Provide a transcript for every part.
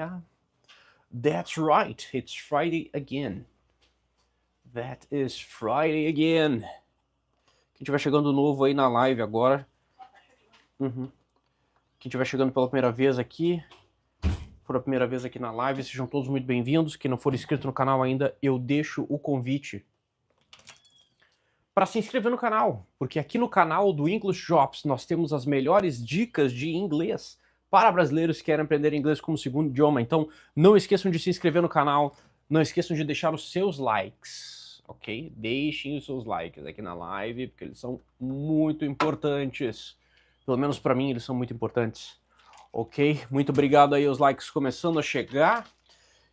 Yeah, that's right. It's Friday again. That is Friday again. Quem estiver chegando novo aí na live agora. Quem estiver chegando pela primeira vez aqui, por a primeira vez aqui na live, sejam todos muito bem-vindos. Quem não for inscrito no canal ainda, eu deixo o convite para se inscrever no canal, porque aqui no canal do English Drops nós temos as melhores dicas de inglês para brasileiros que querem aprender inglês como segundo idioma. Então não esqueçam de se inscrever no canal, não esqueçam de deixar os seus likes, ok? Deixem os seus likes aqui na live, porque eles são muito importantes. Pelo menos para mim eles são muito importantes, ok? Muito obrigado aí, os likes começando a chegar.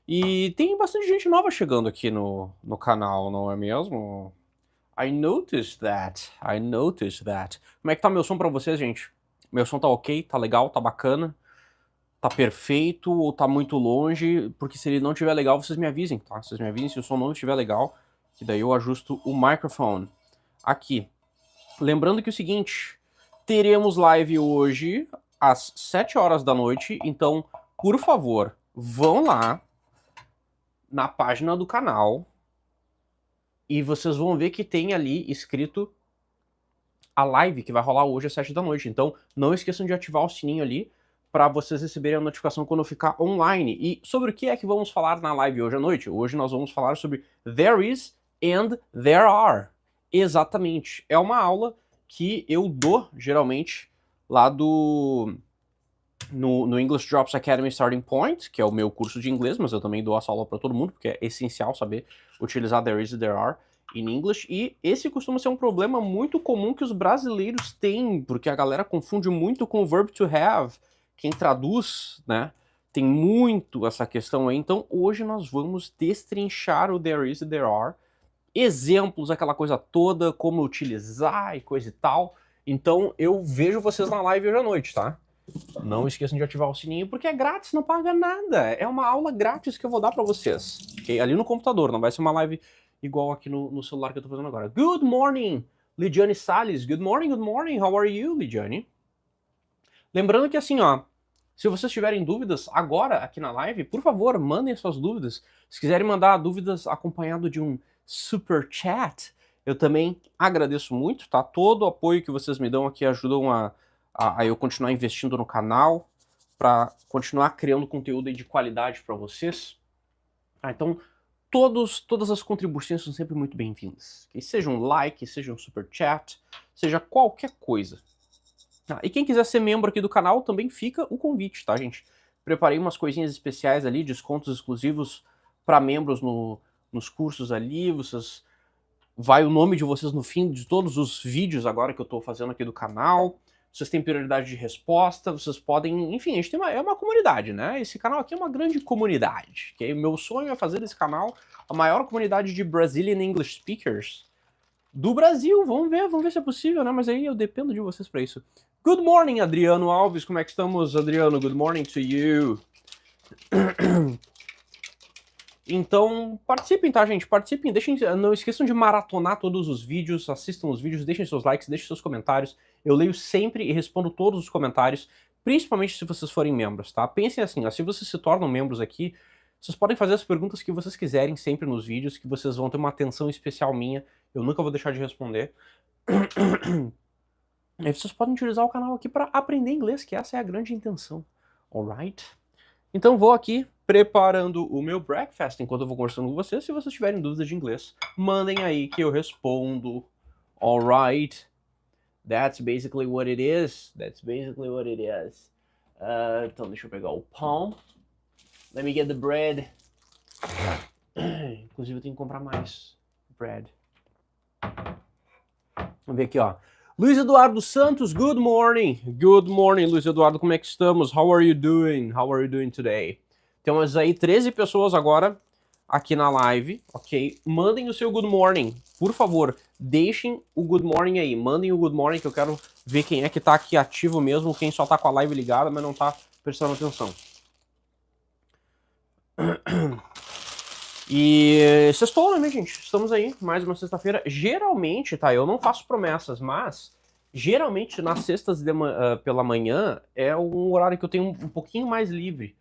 E tem bastante gente nova chegando aqui no canal, não é mesmo? I noticed that. Como é que tá meu som pra vocês, gente? Meu som tá ok? Tá legal? Tá bacana? Tá perfeito ou tá muito longe? Porque se ele não estiver legal, vocês me avisem, tá? Vocês me avisem se o som não estiver legal, que daí eu ajusto o microfone aqui. Lembrando que é o seguinte, teremos live hoje às 7 horas da noite, então, por favor, vão lá na página do canal, e vocês vão ver que tem ali escrito a live que vai rolar hoje às 7 da noite. Então, não esqueçam de ativar o sininho ali para vocês receberem a notificação quando eu ficar online. E sobre o que é que vamos falar na live hoje à noite? Hoje nós vamos falar sobre there is and there are. Exatamente. É uma aula que eu dou, geralmente, lá no English Drops Academy Starting Point, que é o meu curso de inglês, mas eu também dou essa aula para todo mundo, porque é essencial saber utilizar there is e there are in English, e esse costuma ser um problema muito comum que os brasileiros têm, porque a galera confunde muito com o verb to have. Quem traduz, né, tem muito essa questão aí. Então hoje nós vamos destrinchar o there is e there are, exemplos, aquela coisa toda, como utilizar e coisa e tal. Então eu vejo vocês na live hoje à noite, tá? Não esqueçam de ativar o sininho, porque é grátis, não paga nada. É uma aula grátis que eu vou dar pra vocês, ok? Ali no computador, não vai ser uma live igual aqui no celular que eu tô fazendo agora. Good morning, Lidiane Salles. Good morning, how are you, Lidiane? Lembrando que assim, ó, se vocês tiverem dúvidas agora aqui na live, por favor, mandem suas dúvidas. Se quiserem mandar dúvidas acompanhado de um super chat, eu também agradeço muito, tá? Todo o apoio que vocês me dão aqui ajudam a eu continuar investindo no canal, para continuar criando conteúdo de qualidade para vocês. Então, todas as contribuições são sempre muito bem-vindas. Okay? Seja um like, seja um super chat, seja qualquer coisa. E quem quiser ser membro aqui do canal, também fica o convite, tá, gente? Preparei umas coisinhas especiais ali, descontos exclusivos para membros nos cursos ali. Vai o nome de vocês no fim de todos os vídeos agora que eu estou fazendo aqui do canal. Vocês têm prioridade de resposta, vocês podem... Enfim, a gente tem é uma comunidade, né? Esse canal aqui é uma grande comunidade. Okay? Meu sonho é fazer desse canal a maior comunidade de Brazilian English Speakers do Brasil. Vamos ver se é possível, né? Mas aí eu dependo de vocês para isso. Good morning, Adriano Alves. Como é que estamos, Adriano? Good morning to you. Então, participem, tá, gente? Participem, não esqueçam de maratonar todos os vídeos, assistam os vídeos, deixem seus likes, deixem seus comentários. Eu leio sempre e respondo todos os comentários, principalmente se vocês forem membros, tá? Pensem assim, ó, se vocês se tornam membros aqui, vocês podem fazer as perguntas que vocês quiserem sempre nos vídeos, que vocês vão ter uma atenção especial minha, eu nunca vou deixar de responder. E vocês podem utilizar o canal aqui para aprender inglês, que essa é a grande intenção, alright? Então vou aqui preparando o meu breakfast enquanto eu vou conversando com vocês. Se vocês tiverem dúvidas de inglês, mandem aí que eu respondo. Alright. That's basically what it is. Então deixa eu pegar o pão. Let me get the bread. Inclusive eu tenho que comprar mais bread. Vamos ver aqui, ó. Luiz Eduardo Santos, good morning. Good morning, Luiz Eduardo, como é que estamos? How are you doing? How are you doing today? Temos aí 13 pessoas agora aqui na live, ok? Mandem o seu good morning, por favor, deixem o good morning aí, mandem o good morning que eu quero ver quem é que tá aqui ativo mesmo, quem só tá com a live ligada, mas não tá prestando atenção. E sextou, né, gente? Estamos aí, mais uma sexta-feira. Geralmente, tá, eu não faço promessas, mas geralmente nas sextas pela manhã é um horário que eu tenho um pouquinho mais livre.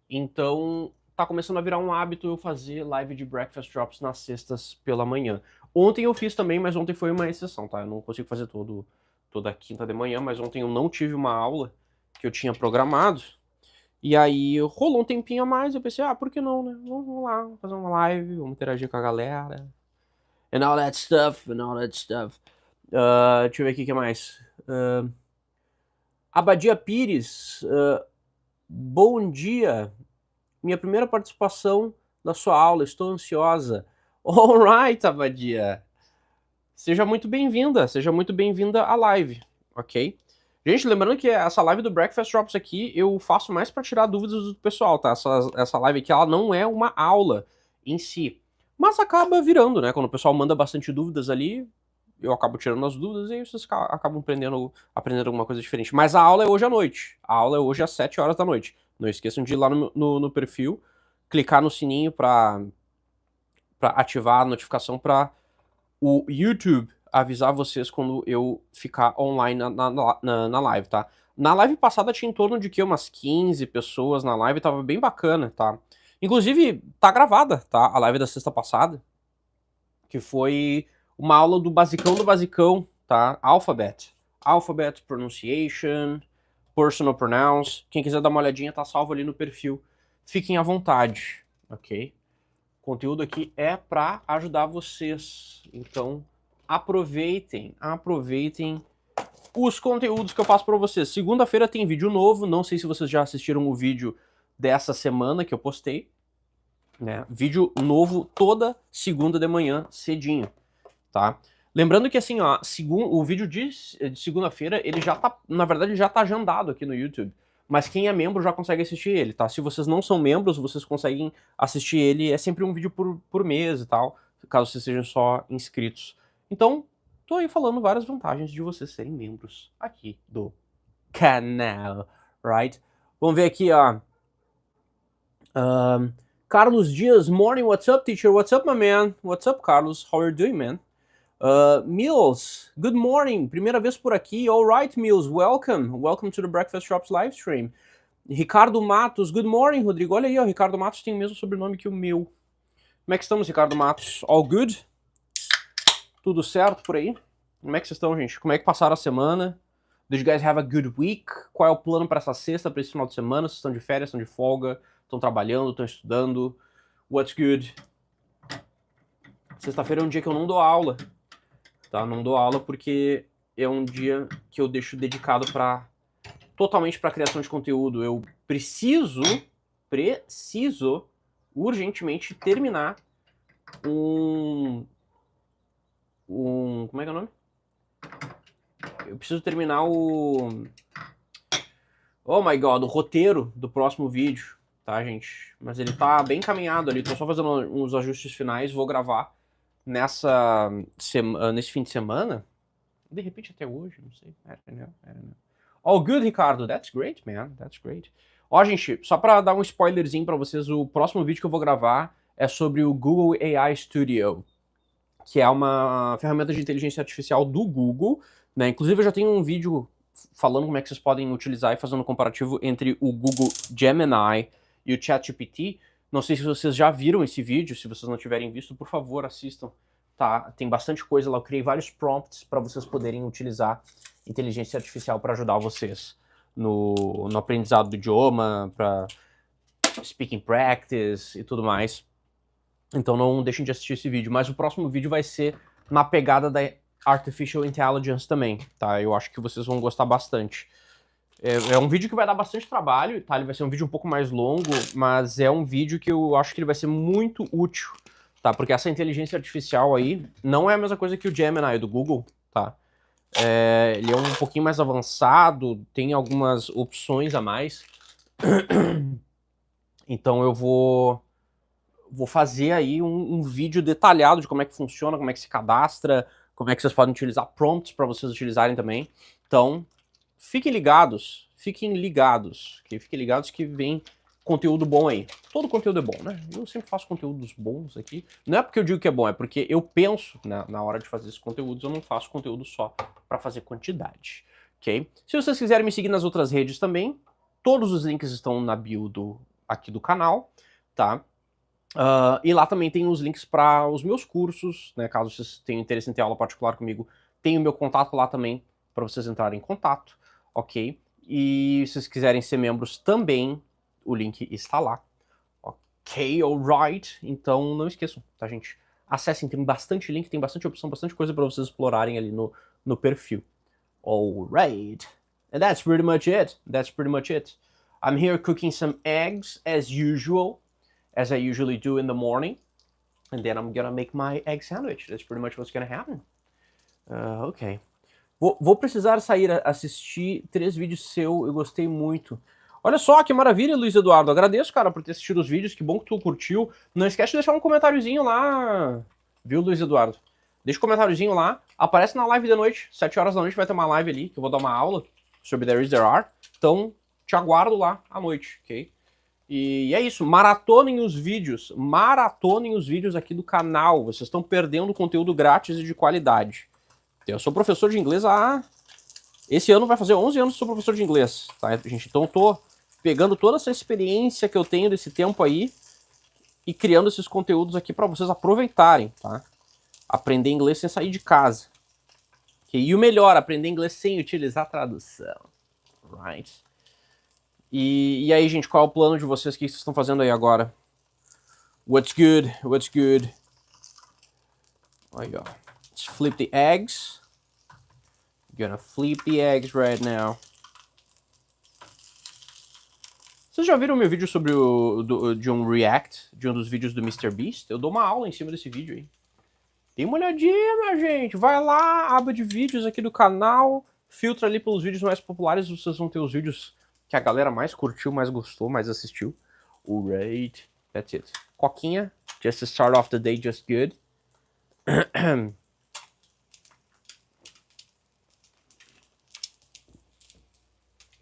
Então, tá começando a virar um hábito eu fazer live de Breakfast Drops nas sextas pela manhã. Ontem eu fiz também, mas ontem foi uma exceção, tá? Eu não consigo fazer toda quinta de manhã, mas ontem eu não tive uma aula que eu tinha programado. E aí rolou um tempinho a mais, eu pensei, por que não, né? Vamos lá, vamos fazer uma live, vamos interagir com a galera. And all that stuff, and all that stuff. Deixa eu ver aqui o que mais. Abadia Pires, bom dia. Minha primeira participação da sua aula, estou ansiosa. Alright, Abadia. Seja muito bem-vinda à live, ok? Gente, lembrando que essa live do Breakfast Drops aqui, eu faço mais para tirar dúvidas do pessoal, tá? Essa live aqui, ela não é uma aula em si, mas acaba virando, né? Quando o pessoal manda bastante dúvidas ali, eu acabo tirando as dúvidas e aí vocês acabam aprendendo alguma coisa diferente. Mas a aula é hoje à noite. A aula é hoje às 7 horas da noite. Não esqueçam de ir lá no perfil, clicar no sininho para ativar a notificação para o YouTube avisar vocês quando eu ficar online na live, tá? Na live passada tinha em torno de umas 15 pessoas na live, tava bem bacana, tá? Inclusive, tá gravada, tá? A live da sexta passada, que foi uma aula do basicão, tá? Alphabet, Pronunciation, Personal Pronouns. Quem quiser dar uma olhadinha, tá salvo ali no perfil. Fiquem à vontade, ok? O conteúdo aqui é para ajudar vocês. Então, aproveitem os conteúdos que eu faço para vocês. Segunda-feira tem vídeo novo. Não sei se vocês já assistiram o vídeo dessa semana que eu postei, né? Vídeo novo toda segunda de manhã, cedinho, tá? Lembrando que assim, ó, o vídeo de segunda-feira, ele já tá, na verdade, já tá agendado aqui no YouTube. Mas quem é membro já consegue assistir ele, tá? Se vocês não são membros, vocês conseguem assistir ele, é sempre um vídeo por mês e tal, caso vocês sejam só inscritos. Então, tô aí falando várias vantagens de vocês serem membros aqui do canal, right? Vamos ver aqui, ó. Carlos Dias, morning, what's up, teacher? What's up, my man? What's up, Carlos? How are you doing, man? Mills, good morning. Primeira vez por aqui. All right, Mills, welcome. Welcome to the Breakfast Drops live stream. Ricardo Matos, good morning, Rodrigo. Olha aí, ó, Ricardo Matos tem o mesmo sobrenome que o meu. Como é que estamos, Ricardo Matos? All good? Tudo certo por aí? Como é que vocês estão, gente? Como é que passaram a semana? Did you guys have a good week? Qual é o plano para essa sexta, para esse final de semana? Vocês estão de férias, estão de folga? Estão trabalhando, estão estudando? What's good? Sexta-feira é um dia que eu não dou aula. Tá? Não dou aula porque é um dia que eu deixo dedicado totalmente para criação de conteúdo. Eu preciso urgentemente terminar como é que é o nome? Eu preciso terminar oh my god, o roteiro do próximo vídeo, tá, gente? Mas ele tá bem encaminhado ali, tô só fazendo uns ajustes finais, vou gravar nesse fim de semana, de repente até hoje, não sei. I don't know. All good, Ricardo. That's great, man. That's great. Ó, gente, só pra dar um spoilerzinho pra vocês, o próximo vídeo que eu vou gravar é sobre o Google AI Studio, que é uma ferramenta de inteligência artificial do Google, né? Inclusive eu já tenho um vídeo falando como é que vocês podem utilizar e fazendo um comparativo entre o Google Gemini e o ChatGPT. Não sei se vocês já viram esse vídeo, se vocês não tiverem visto, por favor, assistam, tá? Tem bastante coisa lá, eu criei vários prompts para vocês poderem utilizar inteligência artificial para ajudar vocês no aprendizado do idioma, para speaking practice e tudo mais. Então não deixem de assistir esse vídeo, mas o próximo vídeo vai ser na pegada da Artificial Intelligence também, tá? Eu acho que vocês vão gostar bastante. É um vídeo que vai dar bastante trabalho, tá? Ele vai ser um vídeo um pouco mais longo, mas é um vídeo que eu acho que ele vai ser muito útil, tá? Porque essa inteligência artificial aí não é a mesma coisa que o Gemini do Google, tá? Ele é um pouquinho mais avançado, tem algumas opções a mais. Então eu vou fazer aí um vídeo detalhado de como é que funciona, como é que se cadastra, como é que vocês podem utilizar prompts para vocês utilizarem também. Então, fiquem ligados que vem conteúdo bom aí. Todo conteúdo é bom, né? Eu sempre faço conteúdos bons aqui. Não é porque eu digo que é bom, é porque eu penso na hora de fazer esses conteúdos, eu não faço conteúdo só para fazer quantidade, ok? Se vocês quiserem me seguir nas outras redes também, todos os links estão na bio aqui do canal, tá? E lá também tem os links para os meus cursos, né? Caso vocês tenham interesse em ter aula particular comigo, tem o meu contato lá também para vocês entrarem em contato, ok? E se vocês quiserem ser membros também, o link está lá. Ok, alright? Então não esqueçam, tá, gente? Acessem, tem bastante link, tem bastante opção, bastante coisa para vocês explorarem ali no perfil. Alright. And that's pretty much it. That's pretty much it. I'm here cooking some eggs as usual, as I usually do in the morning. And then I'm gonna make my egg sandwich. That's pretty much what's gonna happen. Ok. Vou precisar sair assistir 3 vídeos seu, eu gostei muito. Olha só, que maravilha, Luiz Eduardo. Agradeço, cara, por ter assistido os vídeos, que bom que tu curtiu. Não esquece de deixar um comentáriozinho lá, viu, Luiz Eduardo? Deixa um comentáriozinho lá, aparece na live de noite, 7 horas da noite vai ter uma live ali, que eu vou dar uma aula sobre There Is, There Are. Então, te aguardo lá à noite, ok? E é isso, maratonem os vídeos aqui do canal. Vocês estão perdendo conteúdo grátis e de qualidade. Eu sou professor de inglês esse ano vai fazer 11 anos que sou professor de inglês, tá, gente? Então eu tô pegando toda essa experiência que eu tenho desse tempo aí e criando esses conteúdos aqui para vocês aproveitarem, tá? Aprender inglês sem sair de casa. Okay? E o melhor, aprender inglês sem utilizar tradução. Right? E aí, gente, qual é o plano de vocês? O que vocês estão fazendo aí agora? What's good? What's good? Aí, ó. Let's flip the eggs. Gonna flip the eggs right now. Vocês já viram meu vídeo sobre de um react, de um dos vídeos do MrBeast? Eu dou uma aula em cima desse vídeo aí. Dê uma olhadinha, minha gente. Vai lá, aba de vídeos aqui do canal, filtra ali pelos vídeos mais populares, vocês vão ter os vídeos que a galera mais curtiu, mais gostou, mais assistiu. Alright, that's it. Coquinha, just to start off the day just good.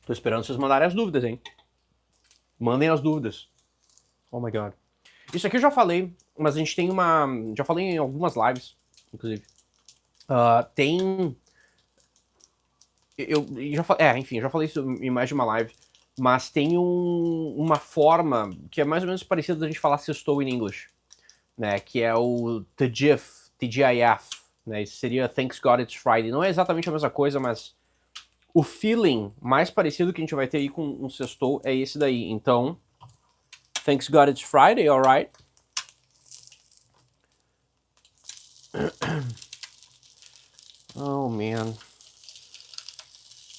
Tô esperando vocês mandarem as dúvidas, hein? Mandem as dúvidas. Oh my god. Isso aqui eu já falei, mas a gente tem uma... Já falei em algumas lives, inclusive. Eu já falei... enfim, eu já falei isso em mais de uma live. Mas tem uma forma que é mais ou menos parecida da gente falar sextou in English. Né? Que é o TGIF, TGIF. Né? Isso seria Thanks God It's Friday. Não é exatamente a mesma coisa, mas... O feeling mais parecido que a gente vai ter aí com um sextou é esse daí. Então, thanks God it's Friday, alright? Oh, man.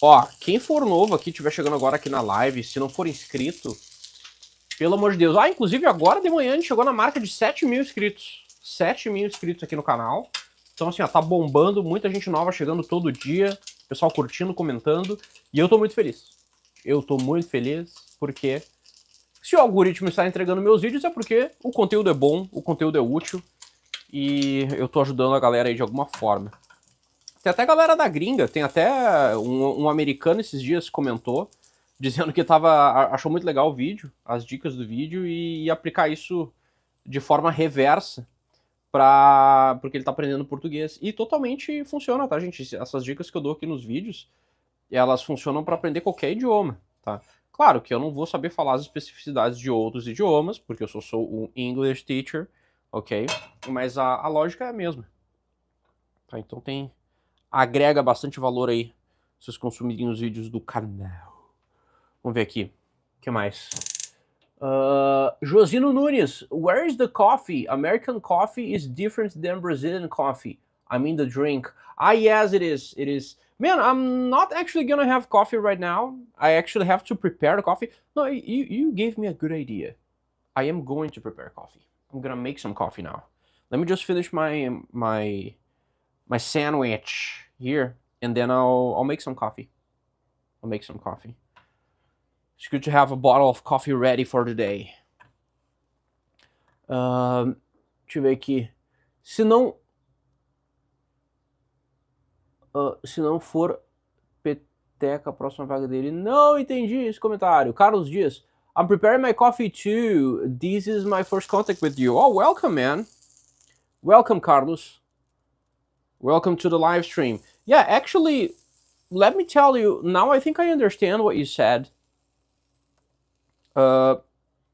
Ó, quem for novo aqui, estiver chegando agora aqui na live, se não for inscrito, pelo amor de Deus. Inclusive agora de manhã a gente chegou na marca de 7 mil inscritos. 7 mil inscritos aqui no canal. Então assim, ó, tá bombando, muita gente nova chegando todo dia. Pessoal curtindo, comentando, e eu tô muito feliz. Eu tô muito feliz porque se o algoritmo está entregando meus vídeos é porque o conteúdo é bom, o conteúdo é útil e eu tô ajudando a galera aí de alguma forma. Tem até a galera da gringa, tem até um americano esses dias comentou, dizendo que achou muito legal o vídeo, as dicas do vídeo e aplicar isso de forma reversa. Porque ele tá aprendendo português. E totalmente funciona, tá, gente? Essas dicas que eu dou aqui nos vídeos, elas funcionam para aprender qualquer idioma, tá? Claro que eu não vou saber falar as especificidades de outros idiomas, porque eu sou um English teacher, ok? Mas a lógica é a mesma. Tá? Então agrega bastante valor aí, se vocês consumirem os vídeos do canal. Vamos ver aqui. O que mais? Josino Nunes, where is the coffee? American coffee is different than Brazilian coffee. I mean the drink. Yes, it is. It is. Man, I'm not actually gonna have coffee right now. I actually have to prepare the coffee. No, you gave me a good idea. I am going to prepare coffee. I'm gonna make some coffee now. Let me just finish my sandwich here, and then I'll make some coffee. I'll make some coffee. It's good to have a bottle of coffee ready for the day. Deixa eu ver aqui. Se não for peteca, a próxima vaga dele. Não entendi esse comentário. Carlos Dias. I'm preparing my coffee too. This is my first contact with you. Oh, welcome, man. Welcome, Carlos. Welcome to the live stream. Yeah, actually, let me tell you, now I think I understand what you said.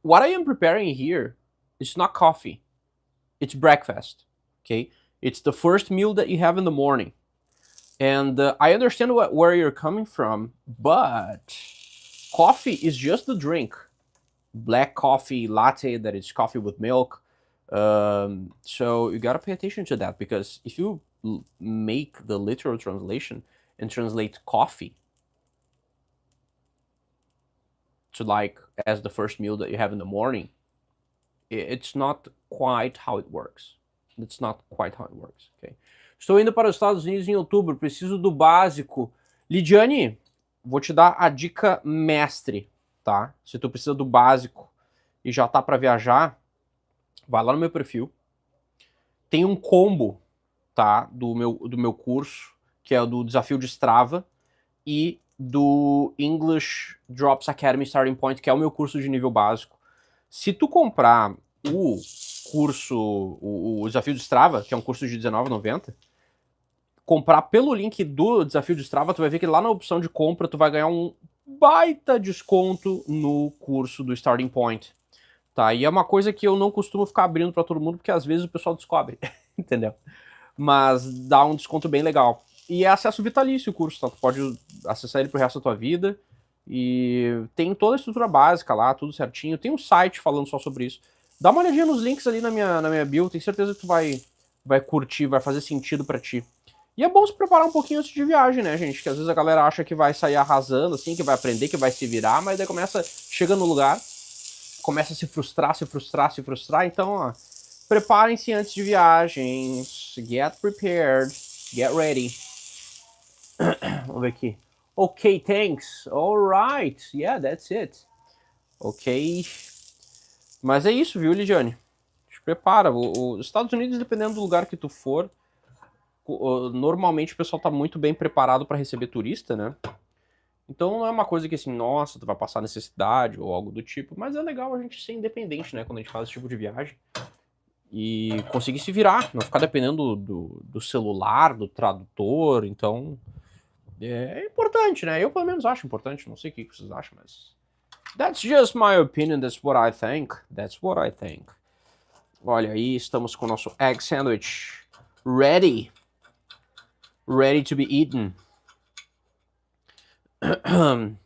what I am preparing here is not coffee. It's breakfast, okay? It's the first meal that you have in the morning. And I understand where you're coming from, but coffee is just the drink. Black coffee, latte, that is coffee with milk. So you gotta pay attention to that, because if you make the literal translation and translate coffee to like as the first meal that you have in the morning, it's not quite how it works. It's not quite how it works, okay? Estou indo para os Estados Unidos em outubro, preciso do básico. Lidiane, vou te dar a dica mestre, tá? Se tu precisa do básico e já tá para viajar, vai lá no meu perfil. Tem um combo, tá? Do meu curso, que é o do Desafio de Strava, e do English Drops Academy Starting Point, que é o meu curso de nível básico. Se tu comprar o curso, o Desafio de Strava, que é um curso de R$19,90, comprar pelo link do Desafio de Strava, tu vai ver que lá na opção de compra tu vai ganhar um baita desconto no curso do Starting Point, tá? E é uma coisa que eu não costumo ficar abrindo para todo mundo, porque às vezes o pessoal descobre, entendeu? Mas dá um desconto bem legal. E é acesso vitalício o curso, tá? Tu pode acessar ele pro resto da tua vida, e tem toda a estrutura básica lá, tudo certinho. Tem um site falando só sobre isso. Dá uma olhadinha nos links ali na minha bio, tenho certeza que tu vai curtir, vai fazer sentido para ti. E é bom se preparar um pouquinho antes de viagem, né, gente? Que às vezes a galera acha que vai sair arrasando, assim, que vai aprender, que vai se virar, mas daí chega no lugar, começa a se frustrar. Então, ó, preparem-se antes de viagens. Get prepared. Get ready. Vamos ver aqui. Ok, thanks. Alright. Yeah, that's it. Ok. Mas é isso, viu, Lidiane? Te prepara. Os Estados Unidos, dependendo do lugar que tu for, normalmente o pessoal tá muito bem preparado para receber turista, né? Então não é uma coisa que assim, nossa, tu vai passar necessidade ou algo do tipo, mas é legal a gente ser independente, né, quando a gente faz esse tipo de viagem. E conseguir se virar, não ficar dependendo do celular, do tradutor, então é importante, né? Eu pelo menos acho importante, não sei o que vocês acham, mas that's just my opinion, that's what I think. Olha, aí estamos com o nosso egg sandwich ready to be eaten. Vamos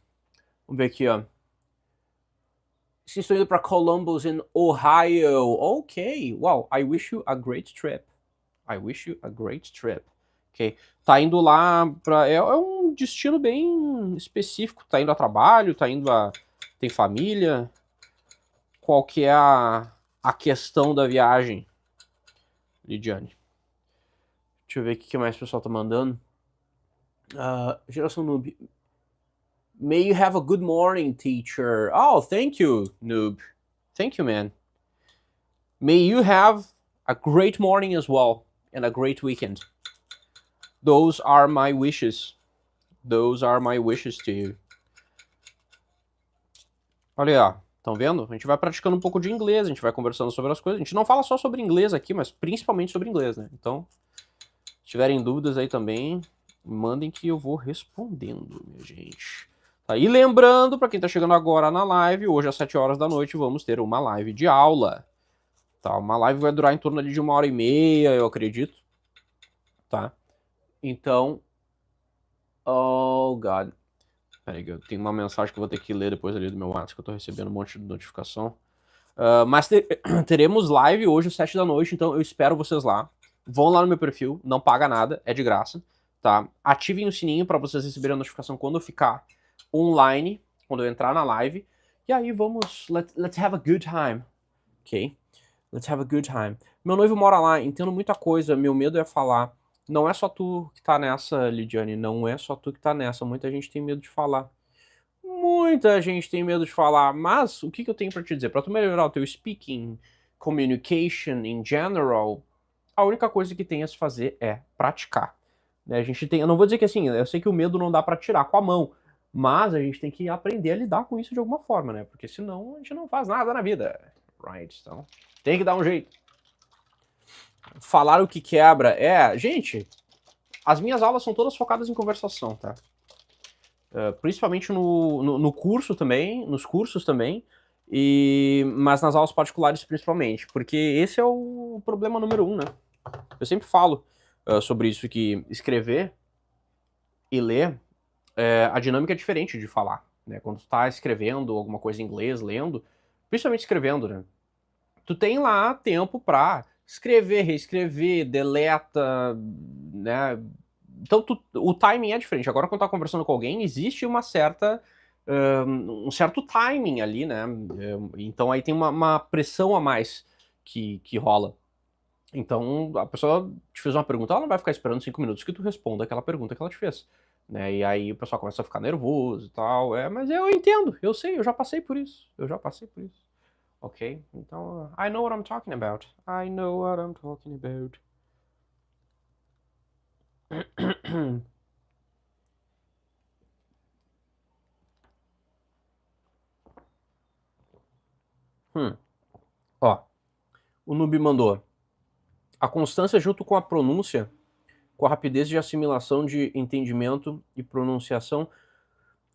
ver aqui, ó. Estou indo para Columbus, in Ohio. Ok, wow, I wish you a great trip. Ok, tá indo lá para... É um destino bem específico. Tá indo a trabalho, tem família. Qual que é a questão da viagem, Lidiane? Deixa eu ver o que mais o pessoal tá mandando. Geração noob. May you have a good morning, teacher. Oh, thank you, noob. Thank you, man. May you have a great morning as well, and a great weekend. Those are my wishes. To you. Olha aí, estão vendo? A gente vai praticando um pouco de inglês, a gente vai conversando sobre as coisas. A gente não fala só sobre inglês aqui, mas principalmente sobre inglês, né? Então, se tiverem dúvidas aí também, mandem que eu vou respondendo, minha gente. Tá, e lembrando, para quem tá chegando agora na live, hoje às 7 horas da noite vamos ter uma live de aula. Tá, uma live vai durar em torno ali de 1h30, eu acredito. Tá? Então... Oh, God. Peraí, eu tenho uma mensagem que eu vou ter que ler depois ali do meu WhatsApp, que eu tô recebendo um monte de notificação. Mas teremos live hoje às 7 da noite, então eu espero vocês lá. Vão lá no meu perfil, não paga nada, é de graça. Tá? Ativem o sininho para vocês receberem a notificação quando eu ficar online, quando eu entrar na live. E aí vamos... Let's have a good time. Ok? Let's have a good time. Meu noivo mora lá, entendo muita coisa, meu medo é falar. Não é só tu que tá nessa, Lidiane, não é só tu que tá nessa. Muita gente tem medo de falar. Mas o que eu tenho pra te dizer? Pra tu melhorar o teu speaking, communication in general, a única coisa que tem a se fazer é praticar. A gente tem, eu não vou dizer que assim, eu sei que o medo não dá pra tirar com a mão, mas a gente tem que aprender a lidar com isso de alguma forma, né? Porque senão a gente não faz nada na vida, right? Então, tem que dar um jeito. Falar o que quebra. Gente, as minhas aulas são todas focadas em conversação, tá? Principalmente no curso também, nos cursos também. Mas nas aulas particulares principalmente, porque esse é o problema número 1, né? Eu sempre falo sobre isso, que escrever e ler, a dinâmica é diferente de falar, né? Quando tu tá escrevendo alguma coisa em inglês, lendo, principalmente escrevendo, né? Tu tem lá tempo pra escrever, reescrever, deleta, né? Então o timing é diferente. Agora quando tá conversando com alguém, existe um certo timing ali, né? Então aí tem uma pressão a mais que rola. Então a pessoa te fez uma pergunta, ela não vai ficar esperando 5 minutos que tu responda aquela pergunta que ela te fez. Né? E aí o pessoal começa a ficar nervoso e tal. Mas eu entendo, eu sei, eu já passei por isso. Eu já passei por isso. Ok? Então, I know what I'm talking about. I know what I'm talking about. Ó, o Nubi mandou. A constância junto com a pronúncia, com a rapidez de assimilação de entendimento e pronunciação,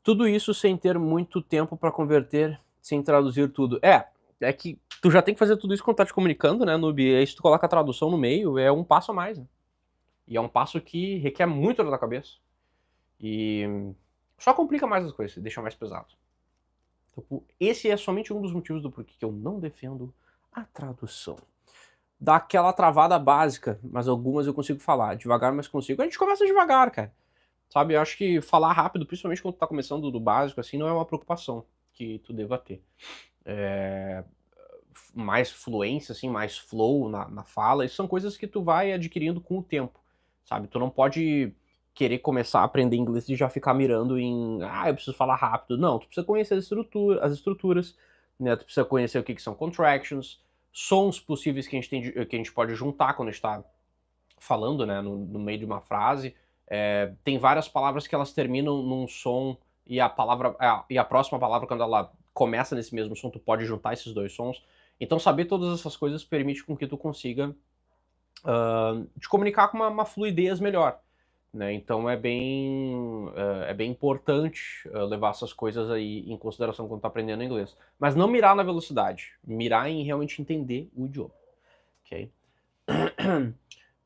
tudo isso sem ter muito tempo para converter, sem traduzir tudo. É que tu já tem que fazer tudo isso quando tá te comunicando, né, Nubi? E aí se tu coloca a tradução no meio, é um passo a mais, né? E é um passo que requer muito da cabeça. E só complica mais as coisas, deixa mais pesado. Então, esse é somente um dos motivos do porquê que eu não defendo a tradução. Dá aquela travada básica, mas algumas eu consigo falar. Devagar, mas consigo. A gente começa devagar, cara. Sabe, eu acho que falar rápido, principalmente quando tu tá começando do básico, assim, não é uma preocupação que tu deva ter. Mais fluência, assim, mais flow na fala, isso são coisas que tu vai adquirindo com o tempo, sabe? Tu não pode querer começar a aprender inglês e já ficar mirando eu preciso falar rápido. Não, tu precisa conhecer as estruturas, né? Tu precisa conhecer o que são contractions, sons possíveis que a gente pode juntar quando a gente tá falando, né, no meio de uma frase. Tem várias palavras que elas terminam num som e a próxima palavra, quando ela começa nesse mesmo som, tu pode juntar esses dois sons. Então saber todas essas coisas permite com que tu consiga te comunicar com uma fluidez melhor. Né? Então é bem importante levar essas coisas aí em consideração quando tá aprendendo inglês. Mas não mirar na velocidade, mirar em realmente entender o idioma. Ok?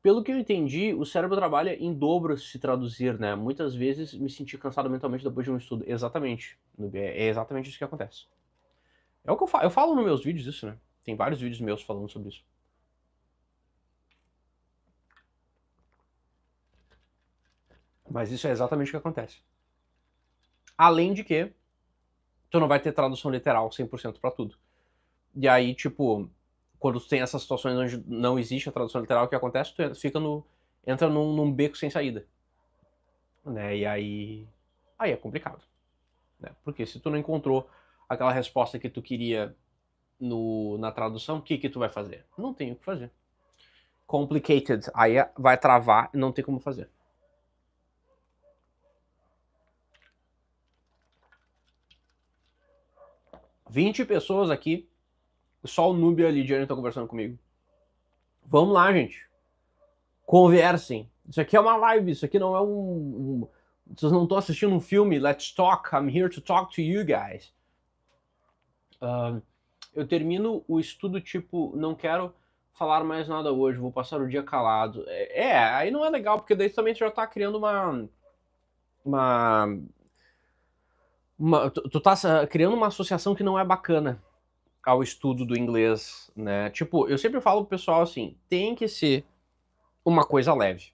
Pelo que eu entendi, o cérebro trabalha em dobro se traduzir, né? Muitas vezes me senti cansado mentalmente depois de um estudo. Exatamente. É exatamente isso que acontece. É o que eu falo nos meus vídeos isso, né? Tem vários vídeos meus falando sobre isso. Mas isso é exatamente o que acontece. Além de que, tu não vai ter tradução literal 100% pra tudo. E aí, tipo, quando tu tem essas situações onde não existe a tradução literal, o que acontece? Tu entra num beco sem saída. Né? E aí é complicado. Né? Porque se tu não encontrou aquela resposta que tu queria na tradução, o que tu vai fazer? Não tem o que fazer. Complicated, aí vai travar e não tem como fazer. "20 pessoas aqui, só o Noob e a Lidiane estão conversando comigo. Vamos lá, gente. Conversem. Isso aqui é uma live, isso aqui não é vocês não estão assistindo um filme, let's talk, I'm here to talk to you guys. Eu termino o estudo tipo, não quero falar mais nada hoje, vou passar o dia calado. Aí não é legal, porque daí também tu já tá criando tu tá criando uma associação que não é bacana ao estudo do inglês, né? Tipo, eu sempre falo pro pessoal assim, tem que ser uma coisa leve.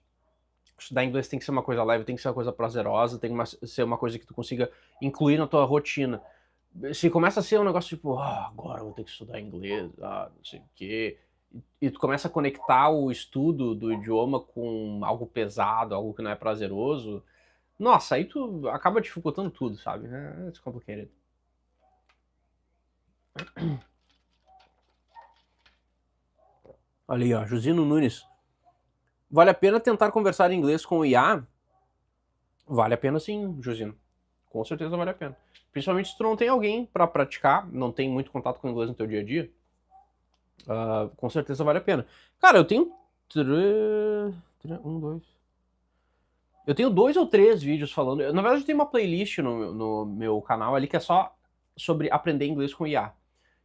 Estudar inglês tem que ser uma coisa leve, tem que ser uma coisa prazerosa, tem que ser uma coisa que tu consiga incluir na tua rotina. Se começa a ser um negócio tipo, agora eu vou ter que estudar inglês, não sei o quê, e tu começa a conectar o estudo do idioma com algo pesado, algo que não é prazeroso, nossa, aí tu acaba dificultando tudo, sabe? It's complicated. Olha aí, ó, Josino Nunes. Vale a pena tentar conversar em inglês com o IA? Vale a pena sim, Josino. Com certeza vale a pena. Principalmente se tu não tem alguém pra praticar, não tem muito contato com o inglês no teu dia a dia. Com certeza vale a pena. Cara, eu tenho eu tenho 2 ou 3 vídeos falando. Na verdade, tem uma playlist no meu canal ali que é só sobre aprender inglês com IA.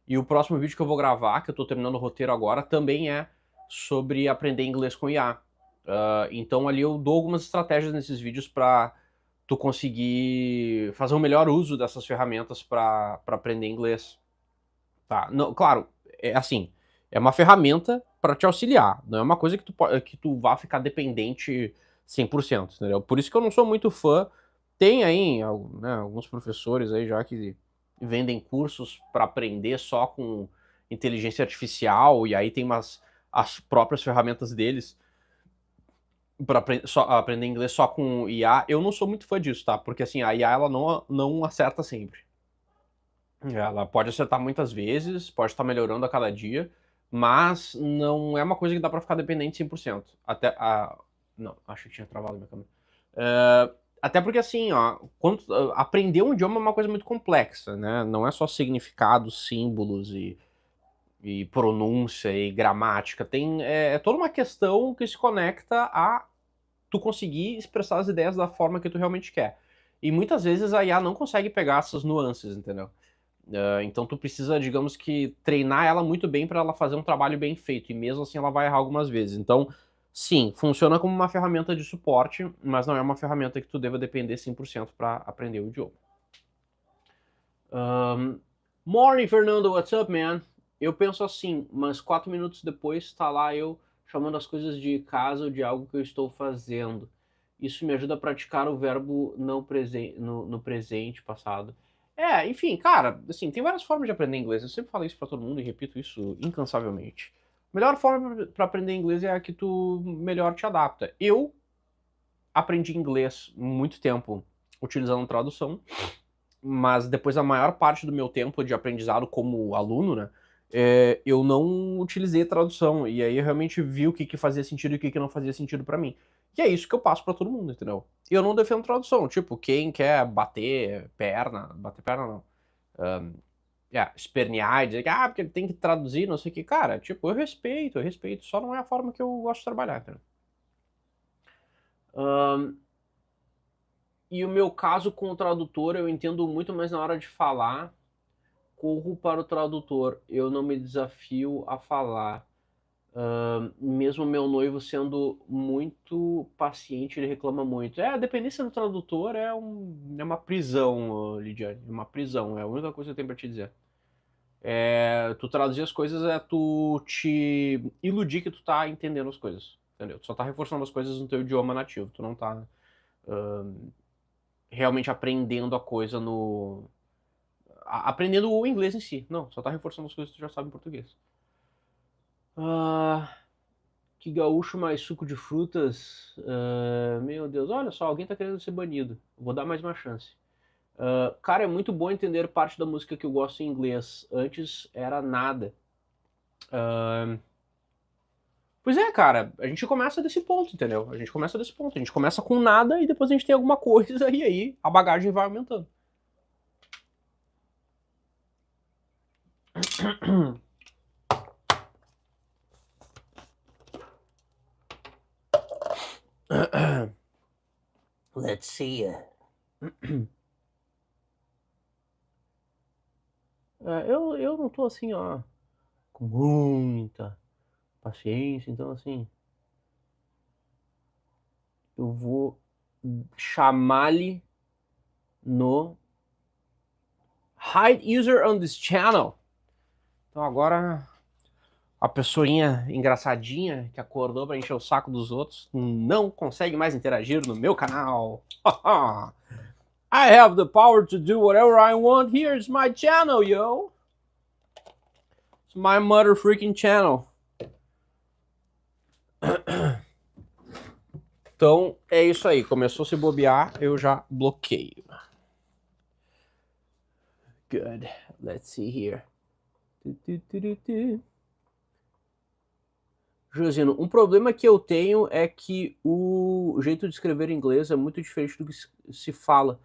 E o próximo vídeo que eu vou gravar, que eu tô terminando o roteiro agora, também é sobre aprender inglês com IA. Então ali eu dou algumas estratégias nesses vídeos para tu conseguir fazer um melhor uso dessas ferramentas para aprender inglês. Tá? Não, claro, é assim, é uma ferramenta para te auxiliar, não é uma coisa que tu vá ficar dependente 100%, entendeu? Por isso que eu não sou muito fã. Tem aí, né, alguns professores aí já que vendem cursos para aprender só com inteligência artificial, e aí tem as próprias ferramentas deles para aprender inglês só com IA. Eu não sou muito fã disso, tá? Porque assim, a IA ela não acerta sempre. Ela pode acertar muitas vezes, pode estar melhorando a cada dia, mas não é uma coisa que dá para ficar dependente 100%. Até a... Não, acho que tinha travado minha câmera. Até porque assim, ó, aprender um idioma é uma coisa muito complexa, né? Não é só significado, símbolos e pronúncia e gramática. É toda uma questão que se conecta a tu conseguir expressar as ideias da forma que tu realmente quer. E muitas vezes a IA não consegue pegar essas nuances, entendeu? Então tu precisa, digamos que, treinar ela muito bem para ela fazer um trabalho bem feito, e mesmo assim ela vai errar algumas vezes. Então, sim, funciona como uma ferramenta de suporte, mas não é uma ferramenta que tu deva depender 100% para aprender o idioma. Morning, Fernando, what's up, man? Eu penso assim, mas 4 minutos depois tá lá eu chamando as coisas de casa ou de algo que eu estou fazendo. Isso me ajuda a praticar o verbo não no presente passado. Enfim, cara, assim, tem várias formas de aprender inglês. Eu sempre falo isso pra todo mundo e repito isso incansavelmente. A melhor forma para aprender inglês é a que tu melhor te adapta. Eu aprendi inglês muito tempo utilizando tradução, mas depois a maior parte do meu tempo de aprendizado como aluno, né, eu não utilizei tradução, e aí eu realmente vi o que fazia sentido e o que não fazia sentido pra mim. E é isso que eu passo pra todo mundo, entendeu? Eu não defendo tradução, tipo, quem quer bater perna não, espernear e dizer que, porque ele tem que traduzir, não sei o que, cara, tipo, eu respeito, só não é a forma que eu gosto de trabalhar, entendeu? E o meu caso com o tradutor, eu entendo muito mais na hora de falar, corro para o tradutor, eu não me desafio a falar. Mesmo meu noivo sendo muito paciente, ele reclama muito. A dependência do tradutor é uma prisão, Lidiane, é uma prisão, é a única coisa que eu tenho pra te dizer. Tu traduzir as coisas é tu te iludir que tu tá entendendo as coisas, entendeu? Tu só tá reforçando as coisas no teu idioma nativo, tu não tá realmente aprendendo a coisa aprendendo o inglês em si. Não, só tá reforçando as coisas que tu já sabe em português. Que gaúcho mais suco de frutas. Meu Deus, olha só, alguém tá querendo ser banido. Vou dar mais uma chance. Cara, é muito bom entender parte da música que eu gosto em inglês. Antes era nada. Pois é, cara, a gente começa desse ponto, entendeu? A gente começa desse ponto. A gente começa com nada e depois a gente tem alguma coisa e aí a bagagem vai aumentando. Let's see. Eu não tô assim, ó, com muita paciência, então assim, eu vou chamar-lhe no hide user on this channel. Então agora a pessoinha engraçadinha que acordou pra encher o saco dos outros não consegue mais interagir no meu canal. I have the power to do whatever I want. Here's my channel, yo. It's my mother freaking channel. Então é isso aí. Começou a se bobear, eu já bloqueio. Good. Let's see here. Josino, um problema que eu tenho é que o jeito de escrever inglês é muito diferente do que se fala.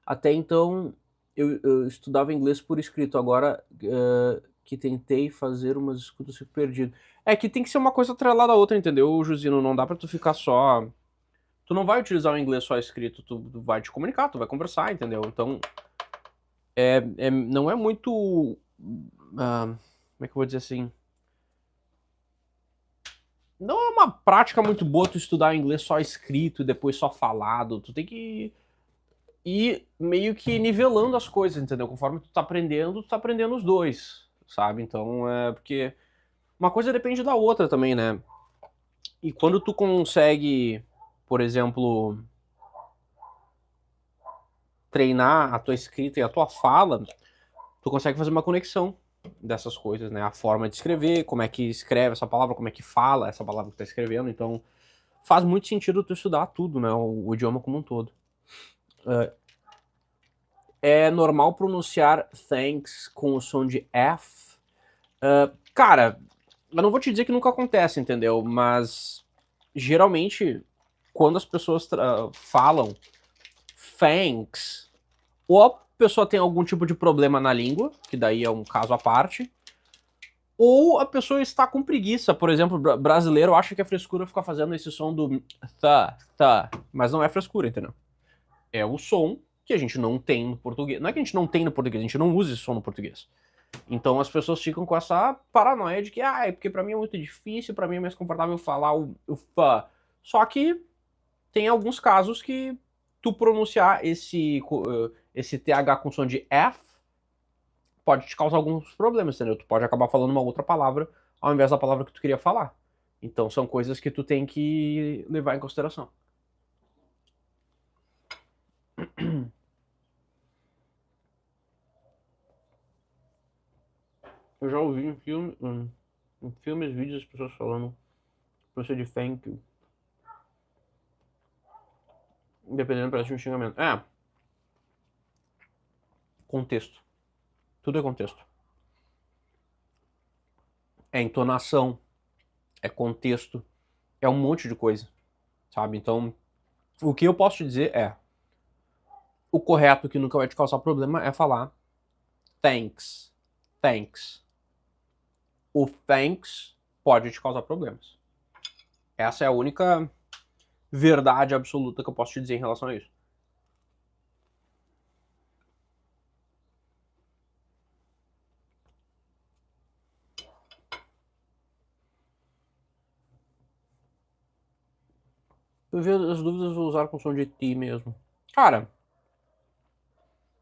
Até então, eu estudava inglês por escrito. Agora que tentei fazer umas escutas, fico perdido. É que tem que ser uma coisa atrelada à outra, entendeu, Josino? Não dá pra tu ficar só... Tu não vai utilizar o inglês só escrito, tu vai te comunicar, tu vai conversar, entendeu? Então, não é muito como é que eu vou dizer assim? Não é uma prática muito boa tu estudar inglês só escrito e depois só falado. Tu tem que ir meio que nivelando as coisas, entendeu? Conforme tu tá aprendendo os dois, sabe? Então, porque uma coisa depende da outra também, né? E quando tu consegue, por exemplo, treinar a tua escrita e a tua fala, tu consegue fazer uma conexão dessas coisas, né? A forma de escrever, como é que escreve essa palavra, como é que fala essa palavra que tá escrevendo. Então, faz muito sentido tu estudar tudo, né? O idioma como um todo. É normal pronunciar thanks com o som de F? Cara, eu não vou te dizer que nunca acontece, entendeu? Mas geralmente, quando as pessoas falam thanks, ou a pessoa tem algum tipo de problema na língua, que daí é um caso à parte, ou a pessoa está com preguiça. Por exemplo, brasileiro acha que é frescura ficar fazendo esse som do tá, mas não é frescura, entendeu? É o som que a gente não tem no português. Não é que a gente não tem no português, a gente não usa esse som no português. Então as pessoas ficam com essa paranoia de que, é porque pra mim é muito difícil, pra mim é mais confortável falar o fa. Só que tem alguns casos que tu pronunciar esse TH com som de F pode te causar alguns problemas, entendeu? Tu pode acabar falando uma outra palavra ao invés da palavra que tu queria falar. Então são coisas que tu tem que levar em consideração. Eu já ouvi em filmes, vídeos, as pessoas falando você de thank you. Dependendo, parece um xingamento. Contexto. Tudo é contexto. É entonação, é contexto, é um monte de coisa, sabe? Então, o que eu posso te dizer é: o correto, que nunca vai te causar problema, é falar thanks. Thanks. O thanks pode te causar problemas. Essa é a única verdade absoluta que eu posso te dizer em relação a isso. Por via das dúvidas, vou usar com som de ti mesmo. Cara,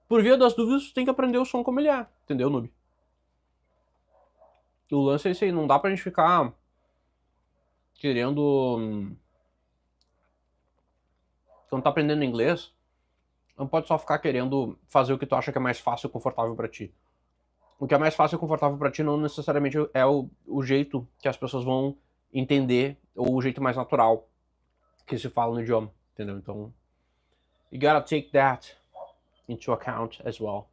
por via das dúvidas, tu tem que aprender o som como ele é, entendeu, noob? O lance é esse aí, não dá pra gente ficar querendo. Quando tá aprendendo inglês, não pode só ficar querendo fazer o que tu acha que é mais fácil e confortável pra ti. O que é mais fácil e confortável pra ti não necessariamente é o jeito que as pessoas vão entender, ou o jeito mais natural que se fala no idioma, entendeu? Então, you gotta take that into account as well.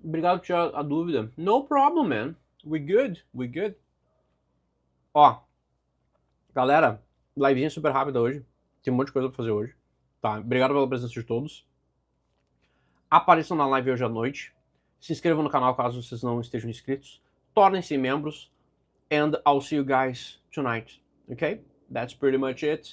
Obrigado por tirar a dúvida. No problem, man. We good. Ó, galera, livezinha super rápida hoje. Tem um monte de coisa pra fazer hoje. Tá, obrigado pela presença de todos. Apareçam na live hoje à noite. Se inscrevam no canal caso vocês não estejam inscritos. Tornem-se membros. And I'll see you guys tonight. Okay? That's pretty much it.